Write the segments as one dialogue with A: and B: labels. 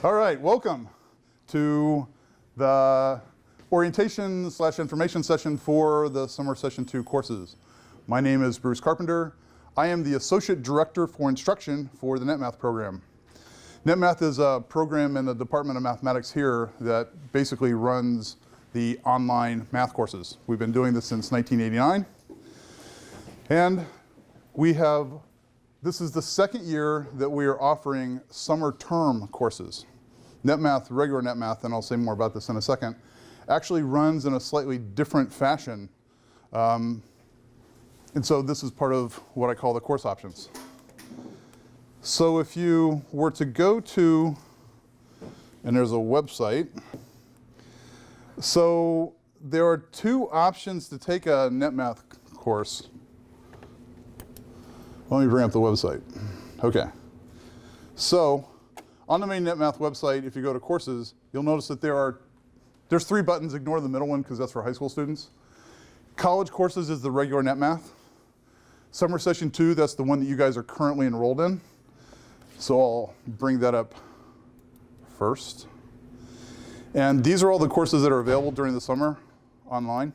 A: All right, welcome to the orientation/information session for the Summer Session 2 courses. My name is Bruce Carpenter. I am the Associate Director for Instruction for the NetMath program. NetMath is a program in the Department of Mathematics here that basically runs the online math courses. We've been doing this since 1989. And this is the second year that we are offering summer term courses. NetMath, regular NetMath, and I'll say more about this in a second, actually runs in a slightly different fashion. And so this is part of what I call the course options. So if you were to go to, and there's a website, so there are two options to take a NetMath course. Let me bring up the website. Okay. So on the main NetMath website, if you go to courses, you'll notice that there's three buttons. Ignore the middle one because that's for high school students. College courses is the regular NetMath. Summer Session 2, that's the one that you guys are currently enrolled in. So I'll bring that up first. And these are all the courses that are available during the summer online.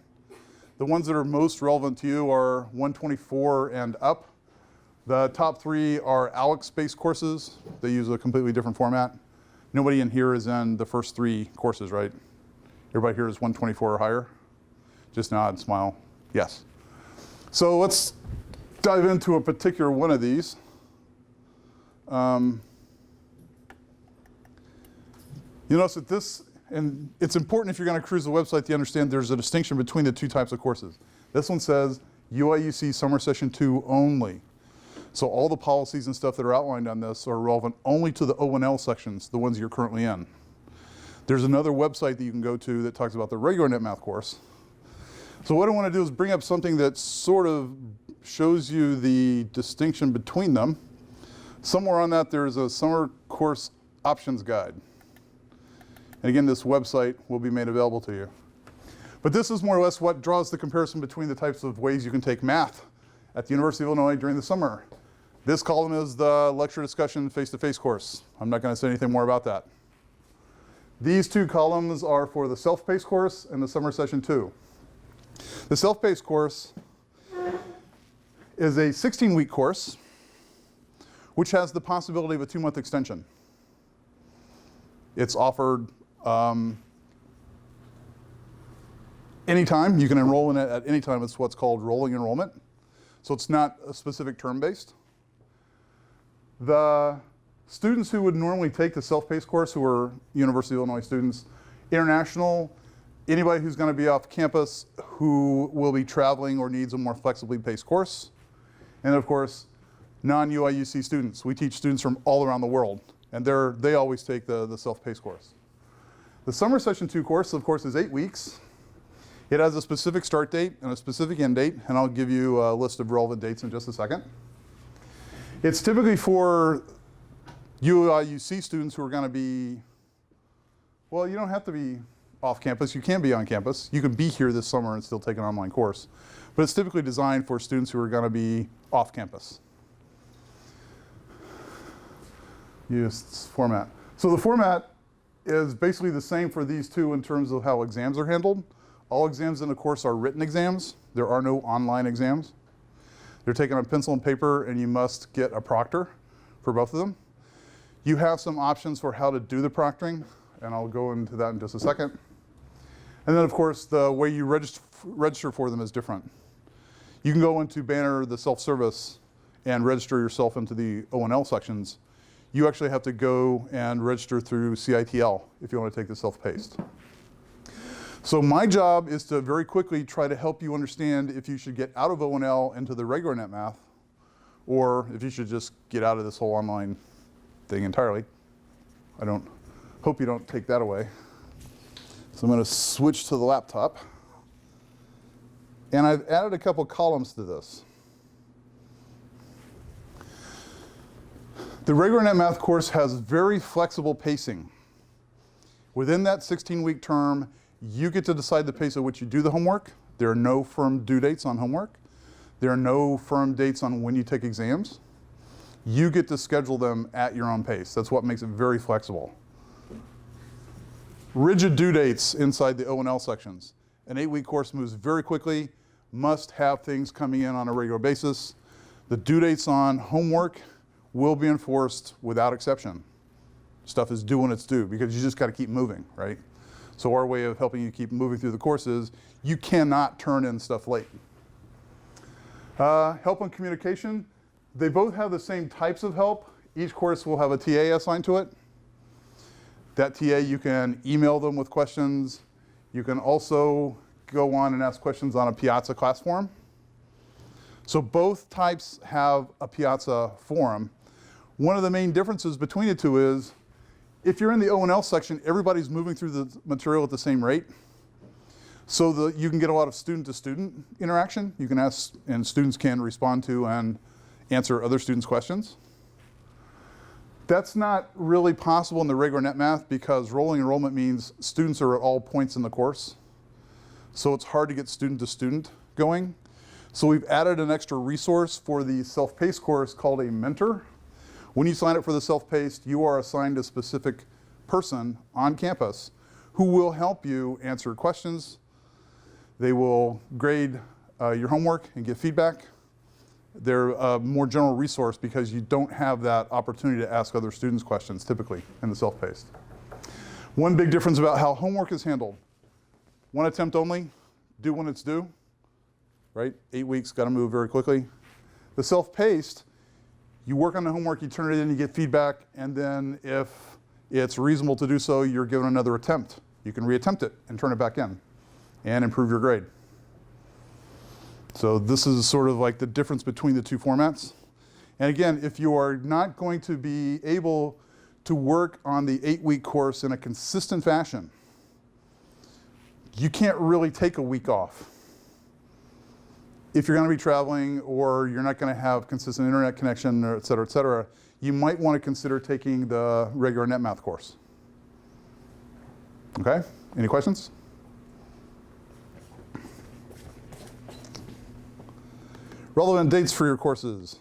A: The ones that are most relevant to you are 124 and up. The top three are ALEKS-based courses. They use a completely different format. Nobody in here is in the first three courses, right? Everybody here is 124 or higher? Just nod, smile. Yes. So let's dive into a particular one of these. You notice that this, and it's important if you're going to cruise the website to understand there's a distinction between the two types of courses. This one says UIUC Summer Session 2 only. So all the policies and stuff that are outlined on this are relevant only to the O&L sections, the ones you're currently in. There's another website that you can go to that talks about the regular NetMath course. So what I want to do is bring up something that sort of shows you the distinction between them. Somewhere on that there's a summer course options guide. And again, this website will be made available to you. But this is more or less what draws the comparison between the types of ways you can take math at the University of Illinois during the summer. This column is the lecture discussion face-to-face course. I'm not going to say anything more about that. These two columns are for the self-paced course and the Summer Session 2. The self-paced course is a 16-week course which has the possibility of a 2-month extension. It's offered anytime. You can enroll in it at any time. It's what's called rolling enrollment. So it's not a specific term-based. The students who would normally take the self-paced course, who are University of Illinois students, international, anybody who's going to be off campus who will be traveling or needs a more flexibly paced course, and of course, non-UIUC students. We teach students from all around the world, and they always take the self-paced course. The Summer Session 2 course, of course, is 8 weeks. It has a specific start date and a specific end date, and I'll give you a list of relevant dates in just a second. It's typically for UIUC students who are going to be, well, you don't have to be off campus. You can be on campus. You can be here this summer and still take an online course. But it's typically designed for students who are going to be off campus. Use format. So the format is basically the same for these two in terms of how exams are handled. All exams in the course are written exams. There are no online exams. They're taken on pencil and paper, and you must get a proctor for both of them. You have some options for how to do the proctoring, and I'll go into that in just a second. And then, of course, the way you register for them is different. You can go into Banner, the self-service, and register yourself into the O&L sections. You actually have to go and register through CITL if you want to take the self-paced. So my job is to very quickly try to help you understand if you should get out of O&L into the regular NetMath, or if you should just get out of this whole online thing entirely. I hope you don't take that away. So I'm going to switch to the laptop. And I've added a couple columns to this. The regular NetMath course has very flexible pacing. Within that 16-week term, you get to decide the pace at which you do the homework. There are no firm due dates on homework. There are no firm dates on when you take exams. You get to schedule them at your own pace. That's what makes it very flexible. Rigid due dates inside the O&L sections. An 8-week course moves very quickly, must have things coming in on a regular basis. The due dates on homework will be enforced without exception. Stuff is due when it's due because you just got to keep moving, right? So our way of helping you keep moving through the course is you cannot turn in stuff late. Help and communication. They both have the same types of help. Each course will have a TA assigned to it. That TA, you can email them with questions. You can also go on and ask questions on a Piazza class forum. So both types have a Piazza forum. One of the main differences between the two is if you're in the O&L section, everybody's moving through the material at the same rate. So that you can get a lot of student-to-student interaction. You can ask, and students can respond to and answer other students' questions. That's not really possible in the regular NetMath because rolling enrollment means students are at all points in the course. So it's hard to get student-to-student going. So we've added an extra resource for the self-paced course called a mentor. When you sign up for the self-paced, you are assigned a specific person on campus who will help you answer questions. They will grade your homework and give feedback. They're a more general resource because you don't have that opportunity to ask other students questions typically in the self-paced. One big difference about how homework is handled. One attempt only, due when it's due, right? 8 weeks, got to move very quickly. The self-paced, you work on the homework, you turn it in, you get feedback, and then if it's reasonable to do so, you're given another attempt. You can reattempt it and turn it back in and improve your grade. So this is sort of like the difference between the two formats. And again, if you are not going to be able to work on the 8-week course in a consistent fashion, you can't really take a week off. If you're going to be traveling or you're not going to have consistent internet connection, or et cetera, you might want to consider taking the regular NetMath course. Okay, any questions? Relevant dates for your courses.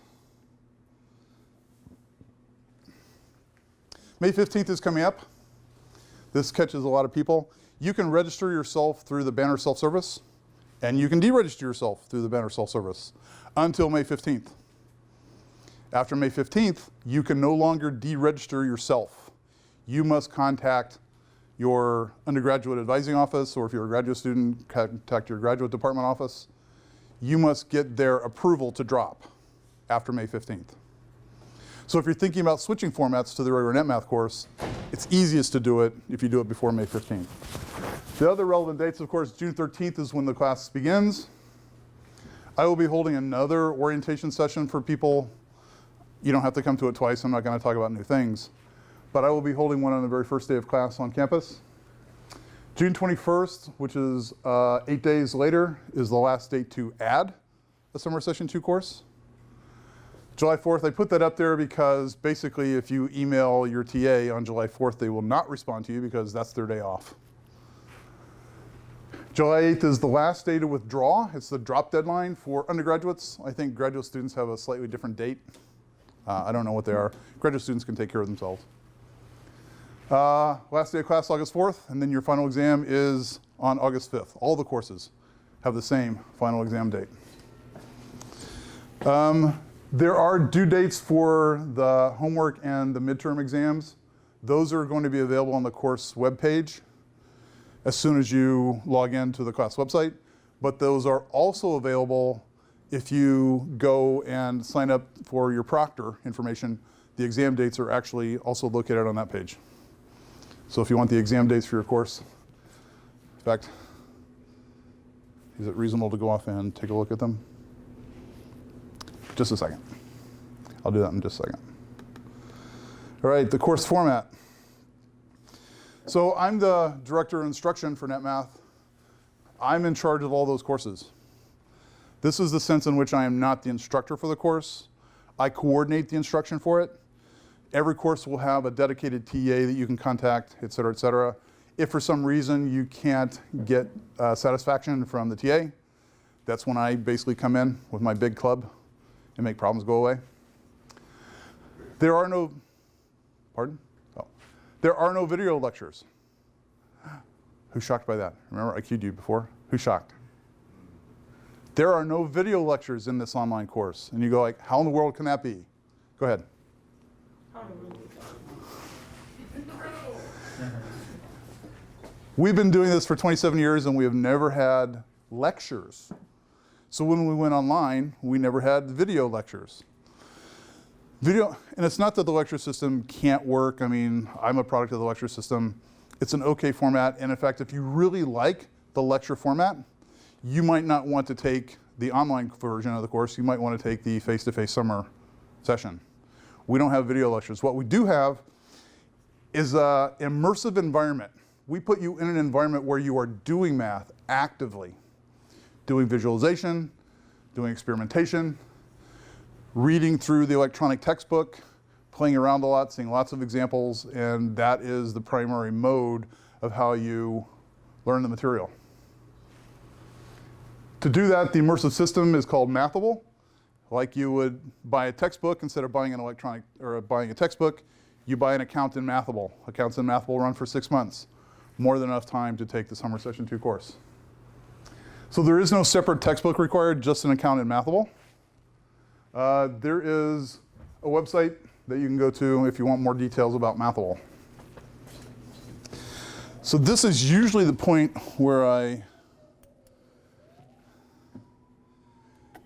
A: May 15th is coming up. This catches a lot of people. You can register yourself through the Banner self-service, and you can deregister yourself through the Banner self-service until May 15th. After May 15th, you can no longer deregister yourself. You must contact your undergraduate advising office, or if you're a graduate student, contact your graduate department office. You must get their approval to drop after May 15th. So if you're thinking about switching formats to the regular NetMath course, it's easiest to do it if you do it before May 15th. The other relevant dates, of course, June 13th is when the class begins. I will be holding another orientation session for people. You don't have to come to it twice. I'm not going to talk about new things. But I will be holding one on the very first day of class on campus. June 21st, which is 8 days later, is the last date to add a Summer Session 2 course. July 4th, I put that up there because basically if you email your TA on July 4th, they will not respond to you because that's their day off. July 8th is the last day to withdraw. It's the drop deadline for undergraduates. I think graduate students have a slightly different date. I don't know what they are. Graduate students can take care of themselves. Last day of class, August 4th, and then your final exam is on August 5th. All the courses have the same final exam date. There are due dates for the homework and the midterm exams. Those are going to be available on the course webpage as soon as you log in to the class website. But those are also available if you go and sign up for your proctor information. The exam dates are actually also located on that page. So if you want the exam dates for your course, in fact, is it reasonable to go off and take a look at them? Just a second. I'll do that in just a second. All right, the course format. So I'm the director of instruction for NetMath. I'm in charge of all those courses. This is the sense in which I am not the instructor for the course. I coordinate the instruction for it. Every course will have a dedicated TA that you can contact, et cetera, et cetera. If for some reason you can't get satisfaction from the TA, that's when I basically come in with my big club and make problems go away. There are no, pardon? Oh. There are no video lectures. Who's shocked by that? Remember, I cued you before? Who's shocked? There are no video lectures in this online course. And you go like, how in the world can that be? Go ahead. We've been doing this for 27 years and we have never had lectures. So when we went online, we never had video lectures. Video, and it's not that the lecture system can't work. I mean, I'm a product of the lecture system. It's an okay format. And in fact, if you really like the lecture format, you might not want to take the online version of the course. You might want to take the face-to-face summer session. We don't have video lectures. What we do have is an immersive environment. We put you in an environment where you are doing math actively, doing visualization, doing experimentation, reading through the electronic textbook, playing around a lot, seeing lots of examples, and that is the primary mode of how you learn the material. To do that, the immersive system is called Mathable. Like you would buy a textbook, instead of buying an electronic or buying a textbook, you buy an account in Mathable. Accounts in Mathable run for 6 months. More than enough time to take the Summer Session 2 course. So there is no separate textbook required, just an account in Mathable. There is a website that you can go to if you want more details about Mathable. So this is usually the point where I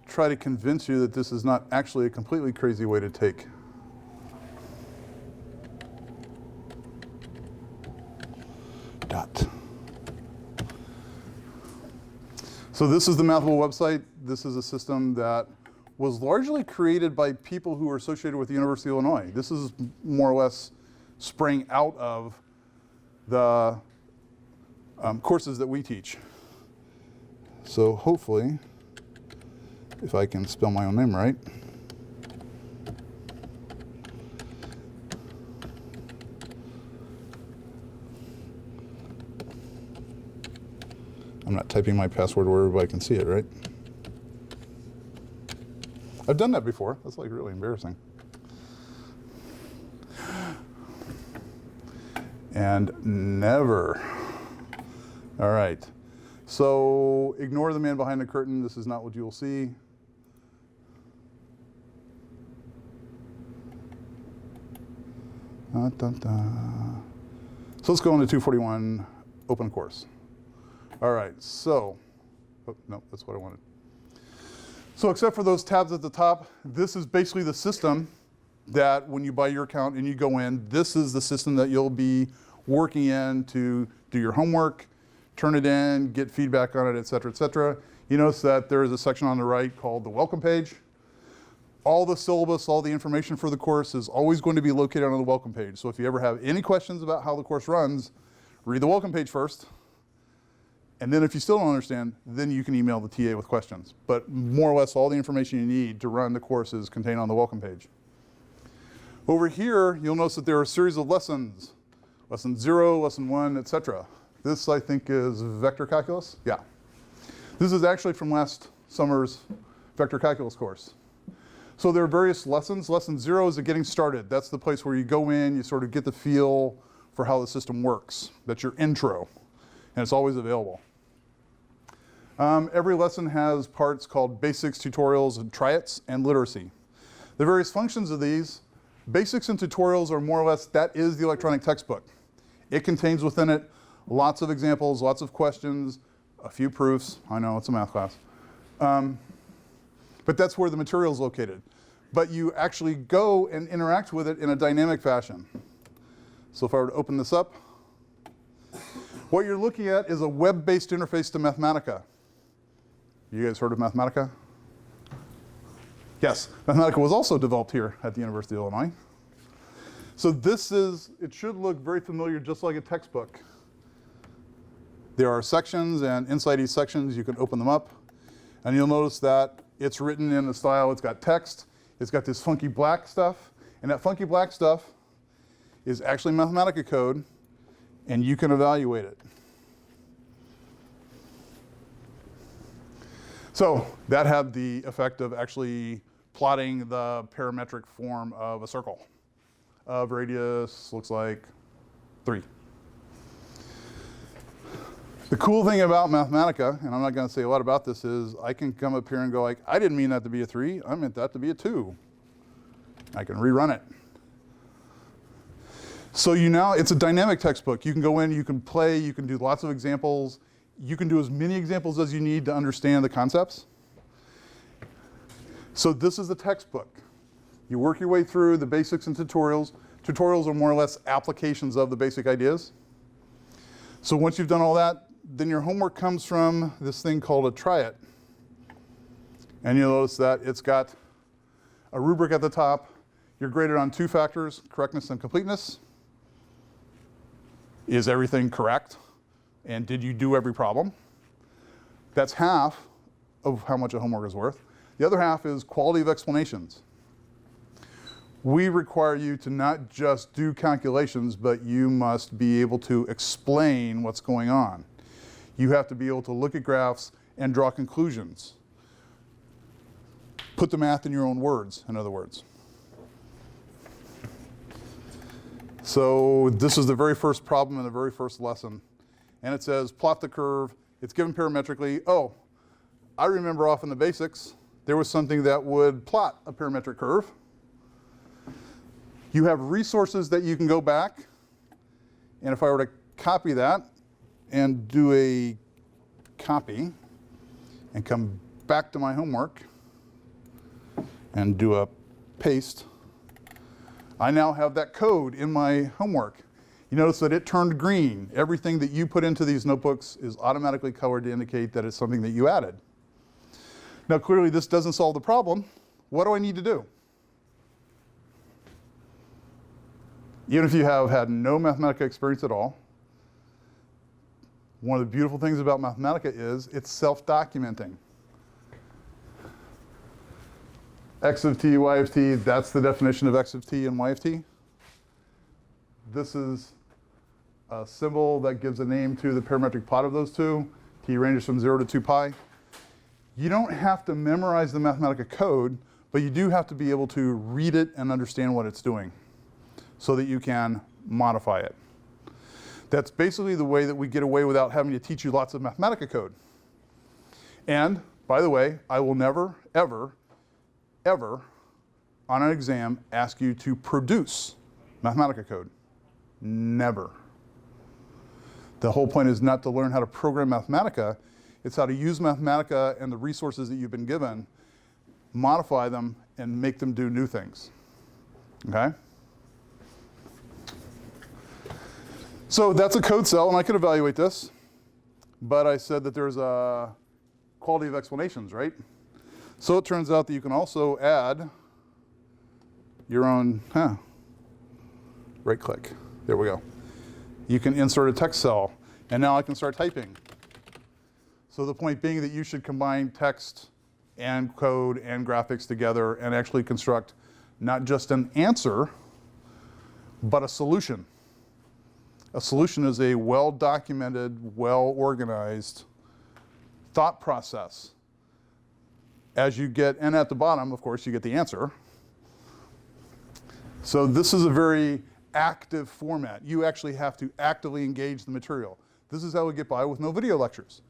A: try to convince you that this is not actually a completely crazy way to take. So this is the Mathable website. This is a system that was largely created by people who were associated with the University of Illinois. This is more or less sprang out of the courses that we teach. So hopefully, if I can spell my own name right. I'm not typing my password where everybody can see it, right? I've done that before. That's like really embarrassing. And never. All right. So ignore the man behind the curtain. This is not what you will see. So let's go into 241 open course. All right, so, oh, no, that's what I wanted. So except for those tabs at the top, this is basically the system that when you buy your account and you go in, this is the system that you'll be working in to do your homework, turn it in, get feedback on it, et cetera, et cetera. You notice that there is a section on the right called the welcome page. All the syllabus, all the information for the course is always going to be located on the welcome page. So if you ever have any questions about how the course runs, read the welcome page first. And then if you still don't understand, then you can email the TA with questions. But more or less all the information you need to run the course is contained on the welcome page. Over here, you'll notice that there are a series of lessons. Lesson 0, lesson 1, et cetera. This, I think, is vector calculus. Yeah. This is actually from last summer's vector calculus course. So there are various lessons. Lesson 0 is a getting started. That's the place where you go in, you sort of get the feel for how the system works. That's your intro, and it's always available. Every lesson has parts called basics, tutorials, and try-its, and literacy. The various functions of these, basics and tutorials are more or less, that is the electronic textbook. It contains within it lots of examples, lots of questions, a few proofs. I know, it's a math class. But that's where the material is located. But you actually go and interact with it in a dynamic fashion. So if I were to open this up, what you're looking at is a web-based interface to Mathematica. You guys heard of Mathematica? Yes, Mathematica was also developed here at the University of Illinois. So this is, it should look very familiar, just like a textbook. There are sections, and inside each sections you can open them up. And you'll notice that it's written in a style, it's got text, it's got this funky black stuff, and that funky black stuff is actually Mathematica code, and you can evaluate it. So that had the effect of actually plotting the parametric form of a circle. Of radius looks like 3. The cool thing about Mathematica, and I'm not going to say a lot about this, is I can come up here and go like, I didn't mean that to be a 3, I meant that to be a 2. I can rerun it. So it's a dynamic textbook. You can go in, you can play, you can do lots of examples. You can do as many examples as you need to understand the concepts. So this is the textbook. You work your way through the basics and tutorials. Tutorials are more or less applications of the basic ideas. So once you've done all that, then your homework comes from this thing called a try it. And you'll notice that it's got a rubric at the top. You're graded on 2 factors, correctness and completeness. Is everything correct? And did you do every problem? That's half of how much a homework is worth. The other half is quality of explanations. We require you to not just do calculations, but you must be able to explain what's going on. You have to be able to look at graphs and draw conclusions. Put the math in your own words, in other words. So this is the very first problem in the very first lesson. And it says, plot the curve. It's given parametrically. Oh, I remember off in the basics, there was something that would plot a parametric curve. You have resources that you can go back. And if I were to copy that and do a copy and come back to my homework and do a paste, I now have that code in my homework. You notice that it turned green. Everything that you put into these notebooks is automatically colored to indicate that it's something that you added. Now clearly this doesn't solve the problem. What do I need to do? Even if you have had no Mathematica experience at all, one of the beautiful things about Mathematica is it's self-documenting. X of t, y of t, that's the definition of x of t and y of t. This is a symbol that gives a name to the parametric plot of those two. T ranges from 0 to 2 pi. You don't have to memorize the Mathematica code, but you do have to be able to read it and understand what it's doing so that you can modify it. That's basically the way that we get away without having to teach you lots of Mathematica code. And, by the way, I will never, ever, ever, on an exam, ask you to produce Mathematica code. Never. The whole point is not to learn how to program Mathematica, it's how to use Mathematica and the resources that you've been given, modify them, and make them do new things. Okay? So that's a code cell, and I could evaluate this, but I said that there's a quality of explanations, right? So it turns out that you can also add your own, right click, there we go. You can insert a text cell, and now I can start typing. So the point being that you should combine text and code and graphics together and actually construct not just an answer, but a solution. A solution is a well-documented, well-organized thought process. As you get, and at the bottom, of course, you get the answer. So this is a very active format. You actually have to actively engage the material. This is how we get by with no video lectures.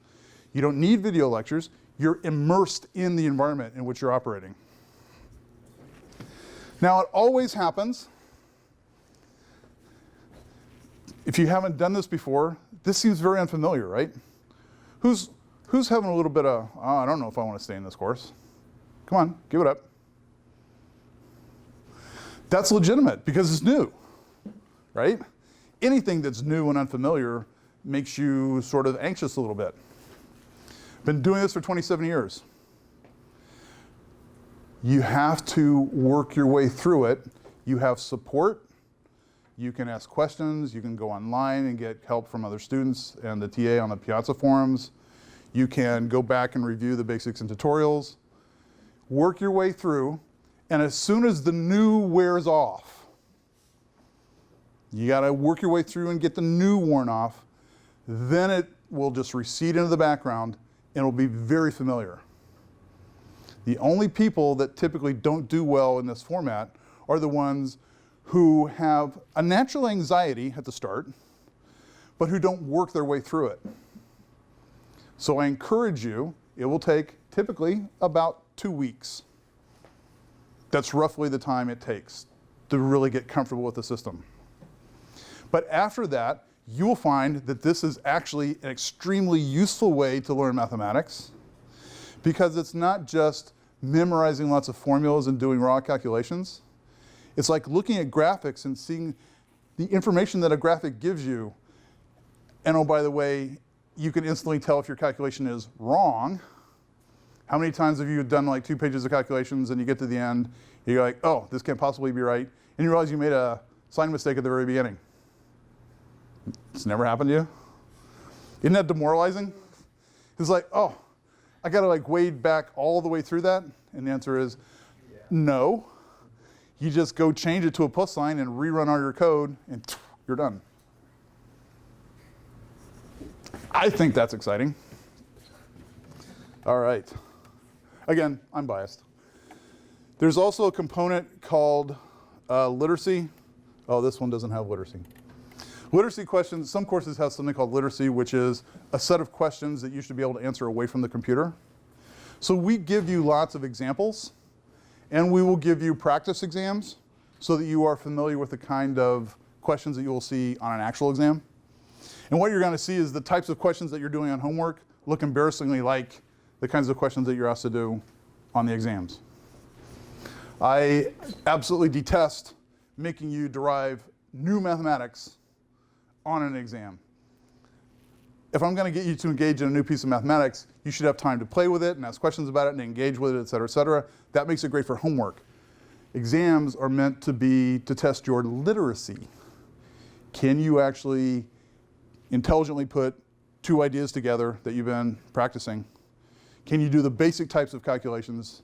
A: You don't need video lectures. You're immersed in the environment in which you're operating. Now, it always happens. If you haven't done this before, this seems very unfamiliar, right? Who's having a little bit of, oh, I don't know if I want to stay in this course. Come on, give it up. That's legitimate because it's new, right? Anything that's new and unfamiliar makes you sort of anxious a little bit. Been doing this for 27 years. You have to work your way through it. You have support. You can ask questions. You can go online and get help from other students and the TA on the Piazza forums. You can go back and review the basics and tutorials. Work your way through, and as soon as the new wears off, you gotta work your way through and get the new worn off, then it will just recede into the background and it'll be very familiar. The only people that typically don't do well in this format are the ones who have a natural anxiety at the start, but who don't work their way through it. So I encourage you, it will take typically about 2 weeks. That's roughly the time it takes to really get comfortable with the system. But after that, you will find that this is actually an extremely useful way to learn mathematics, because it's not just memorizing lots of formulas and doing raw calculations. It's like looking at graphics and seeing the information that a graphic gives you. And oh, by the way, you can instantly tell if your calculation is wrong. How many times have you done like 2 pages of calculations and you get to the end, you're like, oh, this can't possibly be right, and you realize you made a sign mistake at the very beginning. It's never happened to you? Isn't that demoralizing? It's like, oh, I gotta like wade back all the way through that? And the answer is no. You just go change it to a plus sign and rerun all your code, and you're done. I think that's exciting. All right. Again, I'm biased. There's also a component called literacy. Oh, this one doesn't have literacy. Literacy questions, some courses have something called literacy, which is a set of questions that you should be able to answer away from the computer. So we give you lots of examples, and we will give you practice exams so that you are familiar with the kind of questions that you will see on an actual exam. And what you're going to see is the types of questions that you're doing on homework look embarrassingly like the kinds of questions that you're asked to do on the exams. I absolutely detest making you derive new mathematics on an exam. If I'm going to get you to engage in a new piece of mathematics, you should have time to play with it and ask questions about it and engage with it, et cetera, et cetera. That makes it great for homework. Exams are meant to be to test your literacy. Can you actually intelligently put 2 ideas together that you've been practicing? Can you do the basic types of calculations,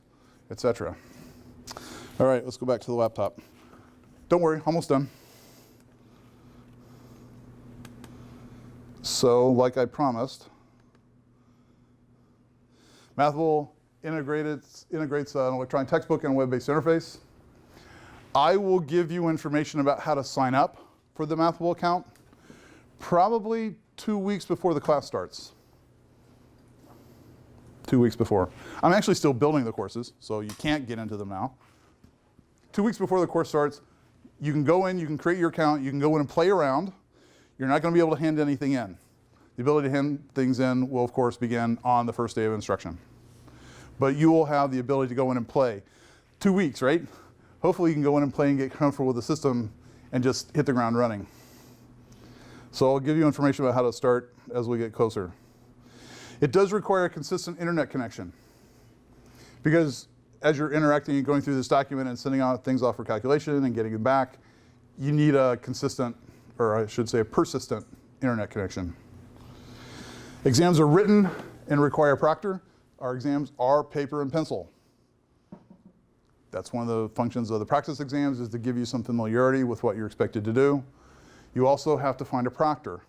A: et cetera? All right, let's go back to the laptop. Don't worry, almost done. So, like I promised, Mathable integrates an electronic textbook and a web-based interface. I will give you information about how to sign up for the Mathable account probably 2 weeks before the class starts. 2 weeks before. I'm actually still building the courses, so you can't get into them now. 2 weeks before the course starts, you can go in, you can create your account, you can go in and play around. You're not going to be able to hand anything in. The ability to hand things in will, of course, begin on the first day of instruction. But you will have the ability to go in and play. 2 weeks, right? Hopefully you can go in and play and get comfortable with the system and just hit the ground running. So I'll give you information about how to start as we get closer. It does require a consistent internet connection, because as you're interacting and going through this document and sending out things off for calculation and getting them back, you need a consistent, or I should say a persistent internet connection. Exams are written and require a proctor. Our exams are paper and pencil. That's one of the functions of the practice exams, is to give you some familiarity with what you're expected to do. You also have to find a proctor.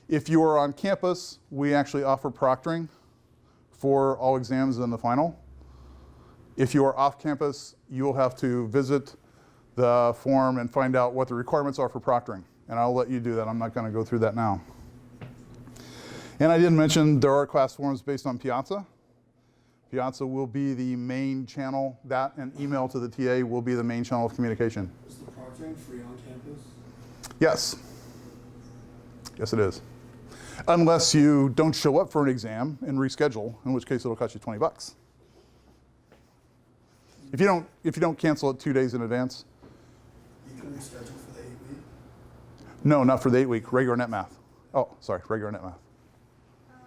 A: If you are on campus, we actually offer proctoring for all exams in the final. If you are off campus, you will have to visit the form and find out what the requirements are for proctoring. And I'll let you do that. I'm not going to go through that now. And I didn't mention there are class forms based on Piazza. Piazza will be the main channel. That and email to the TA will be the main channel of communication.
B: Is the proctoring free on campus?
A: Yes. Yes, it is. Unless you don't show up for an exam and reschedule, in which case it'll cost you $20. If you don't cancel it 2 days in advance.
B: You can reschedule for the 8-week?
A: No, not for the 8-week, regular NetMath. Oh, sorry, regular NetMath.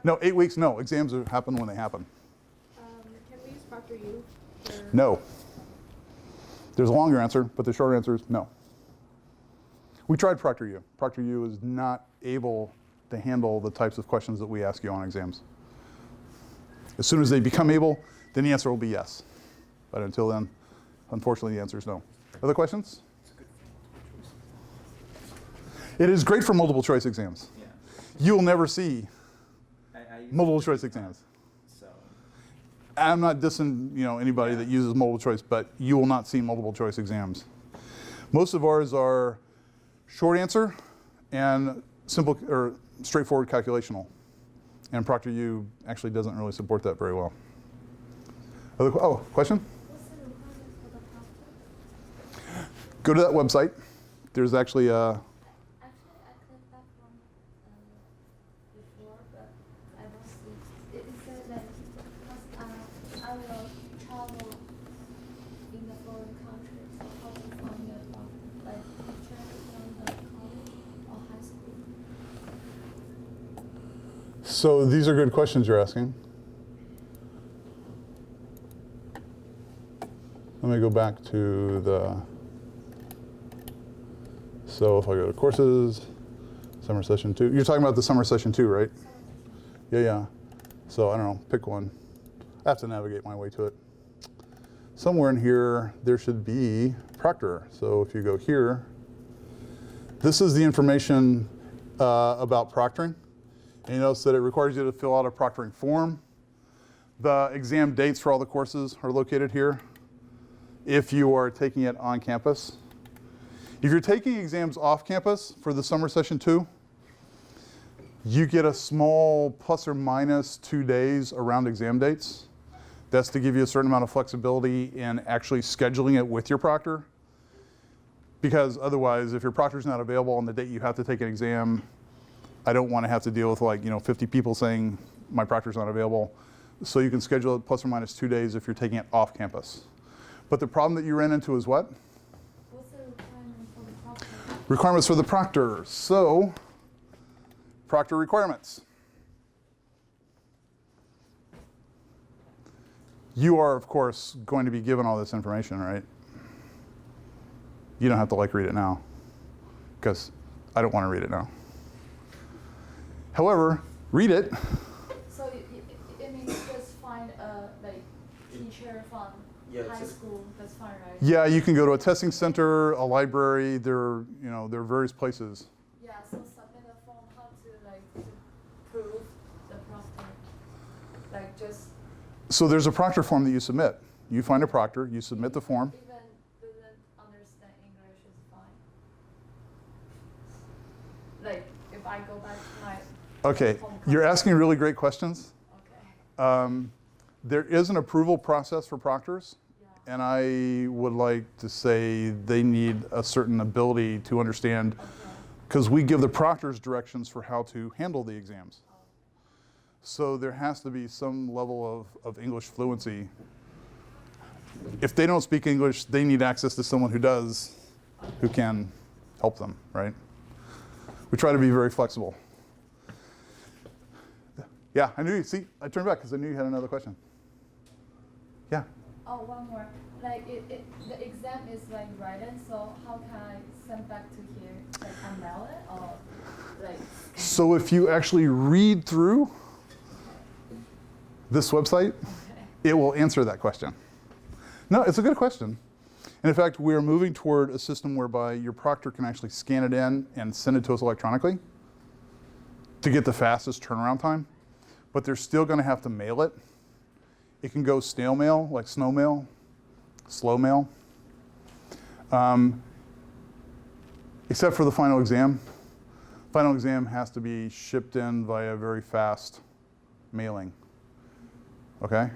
A: No, 8 weeks, no. Exams happen when they happen.
C: Can we use proctor.u?
A: No. There's a longer answer, but the short answer is no. We tried proctor.u. Proctor.u is not able to handle the types of questions that we ask you on exams. As soon as they become able, then the answer will be yes. But until then, unfortunately, the answer is no. Other questions? It is great for multiple choice exams.
D: Yeah.
A: You'll never see
D: I
A: multiple choice exams.
D: So.
A: I'm not dissing anybody that uses multiple choice, but you will not see multiple choice exams. Most of ours are short answer and simple or straightforward calculational. And ProctorU actually doesn't really support that very well. Question?
C: What's the requirement for the proctor?
A: Go to that website. There's actually a,
D: Actually, I clicked that one before, but I don't see. It said that because I will travel in the foreign country, so how to find your doctor, like teacher from the college or high school.
A: so these are good questions you're asking. Let me go back to the, so if I go to courses, summer session 2. You're talking about the summer session 2, right? Yeah. So I don't know, pick one. I have to navigate my way to it. Somewhere in here, there should be Proctor. So if you go here, this is the information about proctoring. And you notice that it requires you to fill out a proctoring form. The exam dates for all the courses are located here if you are taking it on campus. If you're taking exams off campus for the summer session 2, you get a small plus or minus 2 days around exam dates. That's to give you a certain amount of flexibility in actually scheduling it with your proctor. Because otherwise, if your proctor's not available on the date you have to take an exam, I don't want to have to deal with 50 people saying my proctor's not available. So you can schedule it plus or minus 2 days if you're taking it off campus. But the problem that you ran into is what?
D: What's the requirement for the proctor?
A: Requirements for the proctor. So, proctor requirements. You are, of course, going to be given all this information, right? You don't have to read it now, because I don't want to read it now. However, read it.
D: So it means just find a teacher from high school. That's fine, right?
A: Yeah, you can go to a testing center, a library. There are various places.
D: Yeah. So submit a form how to to prove the proctor, just.
A: So there's a proctor form that you submit. You find a proctor, you submit the form.
D: Even doesn't understand English is fine. If I go back to my
A: Okay,
D: home
A: you're
D: country.
A: asking really great questions.
D: Okay.
A: There is an approval process for proctors,
D: Yeah.
A: and I would like to say they need a certain ability to understand,
D: Okay.
A: because we give the proctors directions for how to handle the exams.
D: Oh.
A: So there has to be some level of English fluency. If they don't speak English, they need access to someone who does, who can help them, right? We try to be very flexible. Yeah, I knew you. See, I turned back because I knew you had another question. Yeah.
D: Oh, one more. The exam is written, so how can I send back to here? I mail it or
A: So if you actually read through this website, it will answer that question. No, it's a good question. And in fact, we are moving toward a system whereby your proctor can actually scan it in and send it to us electronically to get the fastest turnaround time. But they're still going to have to mail it. It can go snail mail, like snow mail, slow mail. Except for the final exam. Final exam has to be shipped in via very fast mailing. Okay?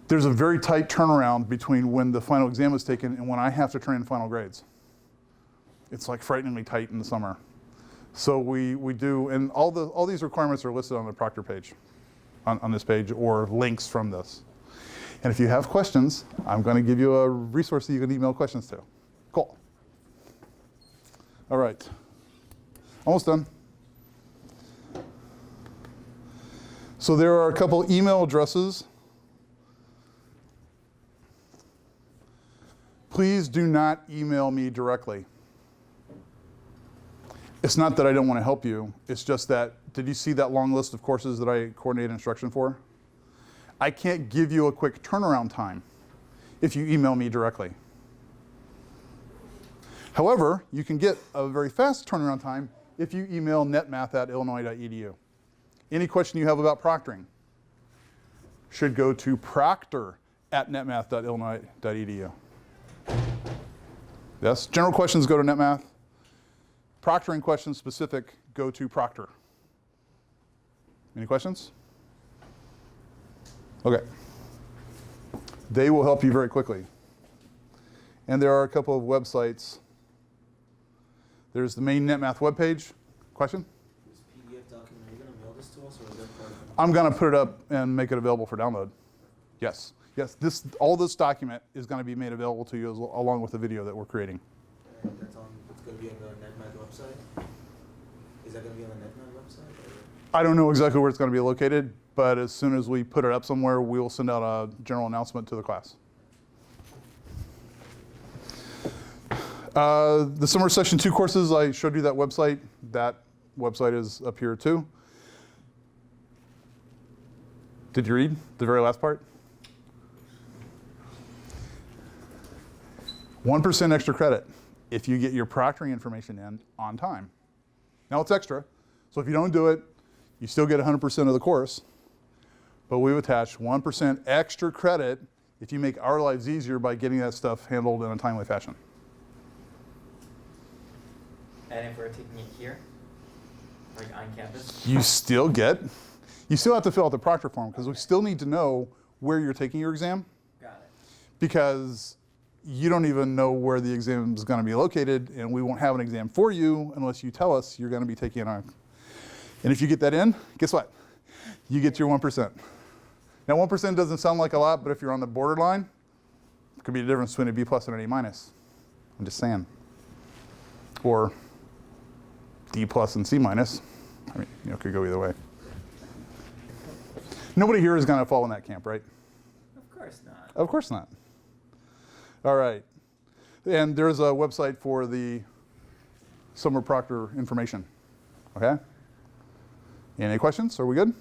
A: There's a very tight turnaround between when the final exam is taken and when I have to turn in final grades. It's frighteningly tight in the summer. So we do, and all these requirements are listed on the proctor page, on this page, or links from this. And if you have questions, I'm going to give you a resource that you can email questions to. Cool. All right. Almost done. So there are a couple email addresses. Please do not email me directly. It's not that I don't want to help you. It's just that, did you see that long list of courses that I coordinate instruction for? I can't give you a quick turnaround time if you email me directly. However, you can get a very fast turnaround time if you email netmath@illinois.edu. Any question you have about proctoring should go to proctor@netmath.illinois.edu. Yes, general questions go to NetMath. Proctoring questions specific go to Proctor. Any questions? Okay. They will help you very quickly. And there are a couple of websites. There's the main NetMath webpage. Question?
E: This PDF document, are you going to mail this to us, or is that part of
A: I'm going to put it up and make it available for download. Yes. Yes. All this document is going to be made available to you along with the video that we're creating.
E: And it's going to be on the NetMath website? Is that going to be on the NetMath website? Or?
A: I don't know exactly where it's going to be located, but as soon as we put it up somewhere, we will send out a general announcement to the class. The summer session 2 courses, I showed you that website. That website is up here too. Did you read the very last part? 1% extra credit if you get your proctoring information in on time. Now it's extra, so if you don't do it, you still get 100% of the course, but we've attached 1% extra credit if you make our lives easier by getting that stuff handled in a timely fashion.
F: And if we're taking it here, like on campus?
A: You still have to fill out the proctor form because we still need to know where you're taking your exam
F: Got it.
A: because you don't even know where the exam is going to be located, and we won't have an exam for you unless you tell us you're going to be taking it on. And if you get that in, guess what? You get your 1%. Now 1% doesn't sound like a lot, but if you're on the borderline, it could be the difference between a B plus and an A minus. I'm just saying. Or D plus and C minus. I mean, it could go either way. Nobody here is going to fall in that camp, right?
F: Of course not.
A: Of course not. All right. And there's a website for the summer proctor information. Okay? Any questions? Are we good?